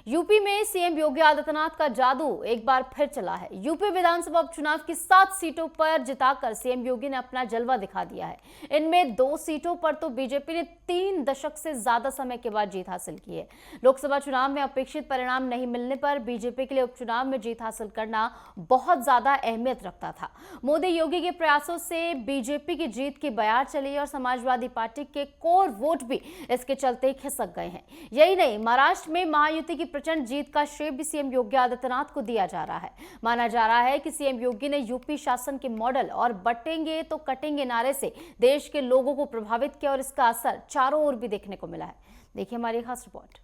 UP में CM Yogi Adityanath का जादू एक बार फिर चला है। यूपी विधानसभा उपचुनाव की 7 सीटों पर जिताकर सीएम योगी ने अपना जलवा दिखा दिया है। इनमें 2 सीटों पर तो बीजेपी ने 3 दशक से ज्यादा समय के बाद जीत हासिल की है। लोकसभा चुनाव में अपेक्षित परिणाम नहीं मिलने पर बीजेपी के लिए उपचुनाव में जीत हासिल करना बहुत ज्यादा अहमियत रखता था। मोदी योगी के प्रयासों से बीजेपी की जीत की बयार चली और समाजवादी पार्टी के कोर वोट भी इसके चलते खिसक गए हैं। यही नहीं, महाराष्ट्र में महायुति की प्रचंड जीत का श्रेय भी सीएम योगी आदित्यनाथ को दिया जा रहा है। माना जा रहा है कि सीएम योगी ने यूपी शासन के मॉडल और बटेंगे तो कटेंगे नारे से देश के लोगों को प्रभावित किया और इसका असर चारों ओर भी देखने को मिला है। देखिए हमारी खास रिपोर्ट।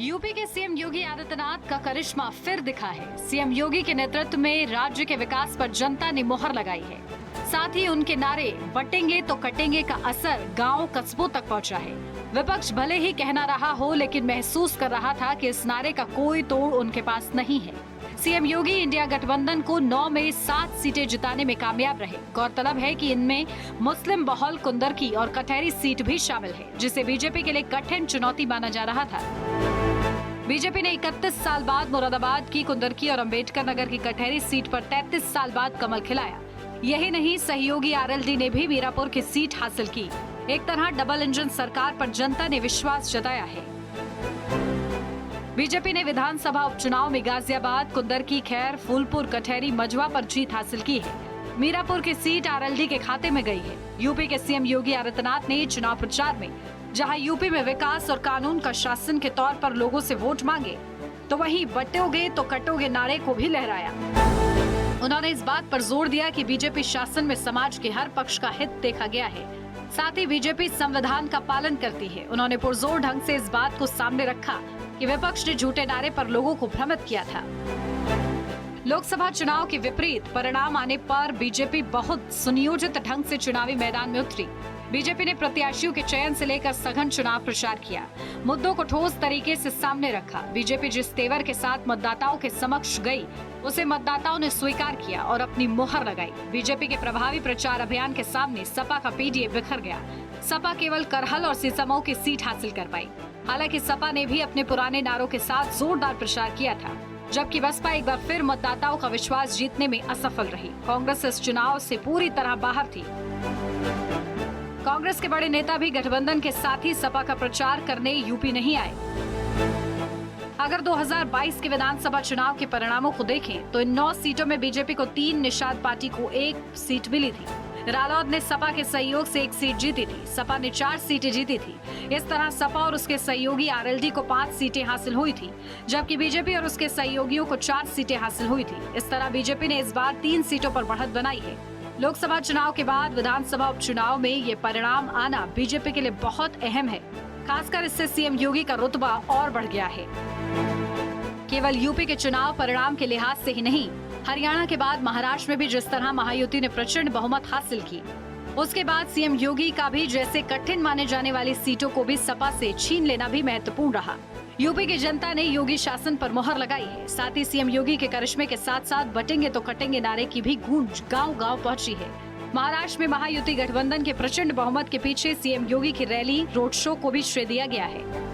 यूपी के सीएम योगी आदित्यनाथ का करिश्मा फिर दिखा है। सीएम योगी के नेतृत्व में राज्य के विकास पर जनता ने मोहर लगाई है। साथ ही उनके नारे बटेंगे तो कटेंगे का असर गांव कस्बों तक पहुंचा है। विपक्ष भले ही कहना रहा हो, लेकिन महसूस कर रहा था कि इस नारे का कोई तोड़ उनके पास नहीं है। सीएम योगी इंडिया गठबंधन को 9 में 7 सीटें जिताने में कामयाब रहे। गौरतलब है कि इनमें मुस्लिम बहुल कुंदरकी और कटहरी सीट भी शामिल है, जिसे बीजेपी के लिए कठिन चुनौती माना जा रहा था। बीजेपी ने 31 साल बाद मुरादाबाद की कुंदरकी और अंबेडकर नगर की कटहरी सीट पर 33 साल बाद कमल खिलाया। यही नहीं, सहयोगी आरएलडी ने भी मीरापुर की सीट हासिल की। एक तरह डबल इंजन सरकार पर जनता ने विश्वास जताया है। बीजेपी ने विधानसभा उपचुनाव में गाजियाबाद, कुंदरकी, खैर, फूलपुर, कटहरी, मझवा पर जीत हासिल की है। मीरापुर की सीट आरएलडी के खाते में गई है। यूपी के सीएम योगी आदित्यनाथ ने चुनाव प्रचार में जहां यूपी में विकास और कानून का शासन के तौर पर लोगों से वोट मांगे, तो वहीं बटोगे तो कटोगे नारे को भी लहराया। उन्होंने इस बात पर जोर दिया कि बीजेपी शासन में समाज के हर पक्ष का हित देखा गया है। साथ ही बीजेपी संविधान का पालन करती है। उन्होंने पुरजोर ढंग से इस बात को सामने रखा कि विपक्ष ने झूठे नारे पर लोगों को भ्रमित किया था। लोकसभा चुनाव के विपरीत परिणाम आने पर बीजेपी बहुत सुनियोजित ढंग से चुनावी मैदान में उतरी। बीजेपी ने प्रत्याशियों के चयन से लेकर सघन चुनाव प्रचार किया, मुद्दों को ठोस तरीके से सामने रखा। बीजेपी जिस तेवर के साथ मतदाताओं के समक्ष गई, उसे मतदाताओं ने स्वीकार किया और अपनी मोहर लगाई। बीजेपी के प्रभावी प्रचार अभियान के सामने सपा का पीडीए बिखर गया। सपा केवल करहल और सीसमऊ की सीट हासिल कर पाई। हालांकि सपा ने भी अपने पुराने नारों के साथ जोरदार प्रचार किया था, जबकि बसपा एक बार फिर मतदाताओं का विश्वास जीतने में असफल रही। कांग्रेस इस चुनाव से पूरी तरह बाहर थी। कांग्रेस के बड़े नेता भी गठबंधन के साथ ही सपा का प्रचार करने यूपी नहीं आए। अगर 2022 के विधानसभा चुनाव के परिणामों को देखें तो इन 9 सीटों में बीजेपी को 3, निषाद पार्टी को 1 सीट मिली थी। रालोद ने सपा के सहयोग से 1 सीट जीती थी। सपा ने 4 सीटें जीती थी। इस तरह सपा और उसके सहयोगी आरएलडी को 5 सीटें हासिल हुई थी, जबकि बीजेपी और उसके सहयोगियों को 4 सीटें हासिल हुई थी। इस तरह बीजेपी ने इस बार 3 सीटों पर बढ़त बनाई है। लोकसभा चुनाव के बाद विधानसभा उपचुनाव में ये परिणाम आना बीजेपी के लिए बहुत अहम है। खासकर इससे सीएम योगी का रुतबा और बढ़ गया है। केवल यूपी के चुनाव परिणाम के लिहाज से ही नहीं, हरियाणा के बाद महाराष्ट्र में भी जिस तरह महायुति ने प्रचंड बहुमत हासिल की, उसके बाद सीएम योगी का भी जैसे कठिन माने जाने वाली सीटों को भी सपा से छीन लेना भी महत्वपूर्ण रहा। यूपी की जनता ने योगी शासन पर मोहर लगाई है। साथ ही सीएम योगी के करिश्मे के साथ साथ बटेंगे तो कटेंगे नारे की भी गूंज गांव-गांव पहुंची है। महाराष्ट्र में महायुति गठबंधन के प्रचंड बहुमत के पीछे सीएम योगी की रैली, रोड शो को भी श्रेय दिया गया है।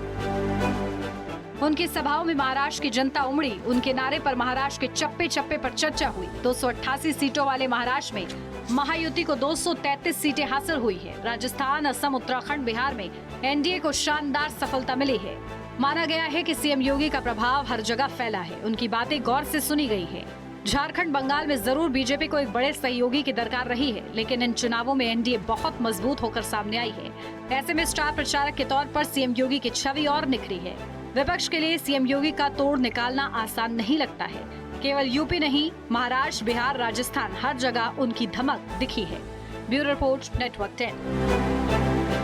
उनकी सभाओं में महाराष्ट्र की जनता उमड़ी। उनके नारे पर महाराष्ट्र के चप्पे चप्पे पर चर्चा हुई। 288 सीटों वाले महाराष्ट्र में महायुति को 233 सीटें हासिल हुई है। राजस्थान, असम, उत्तराखंड, बिहार में एनडीए को शानदार सफलता मिली है। माना गया है कि सीएम योगी का प्रभाव हर जगह फैला है। उनकी बातें गौर से सुनी गई है। झारखंड, बंगाल में जरूर बीजेपी को एक बड़े सहयोगी की दरकार रही है, लेकिन इन चुनावों में एनडीए बहुत मजबूत होकर सामने आई है। ऐसे में स्टार प्रचारक के तौर पर सीएम योगी की छवि और निखरी है। विपक्ष के लिए सीएम योगी का तोड़ निकालना आसान नहीं लगता है। केवल यूपी नहीं, महाराष्ट्र, बिहार, राजस्थान, हर जगह उनकी धमक दिखी है। Bureau report, network 10।